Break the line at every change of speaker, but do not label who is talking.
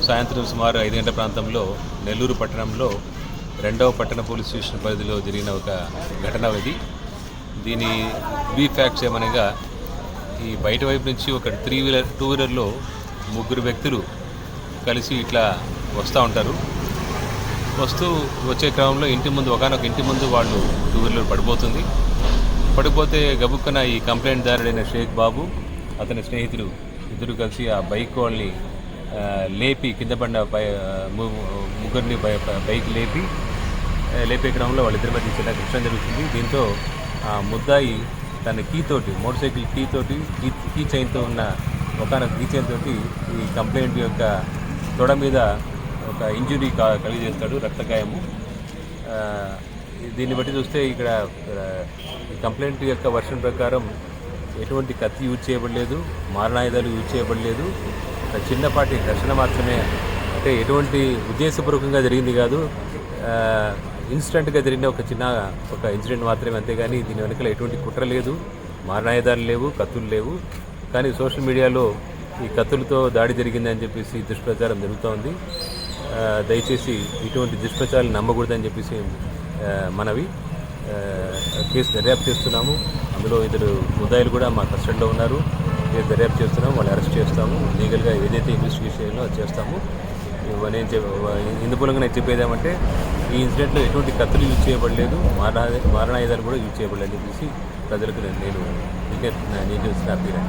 సాయంత్రం సుమారు 5 గంటల ప్రాంతంలో నెల్లూరు పట్టణంలో 2వ పట్టణ పోలీస్ స్టేషన్ పరిధిలో జరిగిన ఒక ఘటన ఇది. దీని బీ ఫ్యాక్ట్స్ ఏమనగా, ఈ బయట వైపు నుంచి ఒక 2 వీలర్లో 3 వ్యక్తులు కలిసి ఇట్లా వస్తూ ఉంటారు. వచ్చే క్రమంలో ఒకానొక ఇంటి ముందు వాళ్ళు 2 వీలర్ పడిపోతే గబుక్కన ఈ కంప్లైంట్ దారుడైన షేక్ బాబు, అతని స్నేహితులు ఇద్దరు కలిసి ఆ బైక్ వాళ్ళని లేపి, కింద పడిన ముగ్గురిని బైక్ లేపే క్రమంలో వాళ్ళిద్దరి మధ్య చిన్న ఘర్షణ జరుగుతుంది. దీంతో ఆ ముద్దాయి తన మోటార్ సైకిల్ కీ చైన్తో ఉన్న ఒకనొక కీ చైన్ తోటి ఈ కంప్లైంట్ యొక్క తొడ మీద ఒక ఇంజురీ కలిగజేస్తాడు, రక్తగాయము. దీన్ని బట్టి చూస్తే ఇక్కడ ఈ కంప్లైంట్ యొక్క వర్షన్ ప్రకారం ఎటువంటి కత్తి యూజ్ చేయబడలేదు, మారణాయుధాలు యూజ్ చేయబడలేదు. ఒక చిన్నపాటి ఘర్షణ మాత్రమే, అంటే ఎటువంటి ఉద్దేశపూర్వకంగా జరిగింది కాదు, ఇన్స్టెంట్గా జరిగిన ఒక ఇన్సిడెంట్ మాత్రమే, అంతేగాని దీని వెనుకల ఎటువంటి కుట్ర లేదు, మారణాయుధాలు లేవు, కత్తులు లేవు. కానీ సోషల్ మీడియాలో ఈ కత్తులతో దాడి జరిగిందని చెప్పేసి దుష్ప్రచారం జరుగుతోంది. దయచేసి ఇటువంటి దుష్ప్రచారాలు నమ్మకూడదని చెప్పేసి మనవి. కేసు దర్యాప్తు చేస్తున్నాము. అందులో 2 ముద్దాయిలు కూడా మా కస్టడీలో ఉన్నారు. కేసు దర్యాప్తు చేస్తున్నాము, వాళ్ళు అరెస్ట్ చేస్తాము. లీగల్గా ఏదైతే ఇన్వెస్టిగేషన్లో చేస్తాము. ఇందుమూలంగా నేను చెప్పేది ఏమంటే, ఈ ఇన్సిడెంట్లో ఎటువంటి కత్తులు యూజ్ చేయబడలేదు, మారణాయుధాలు కూడా యూజ్ చేయబడలేదు అని చెప్పేసి ప్రజలకు నేను చేసిన అప్పీల్.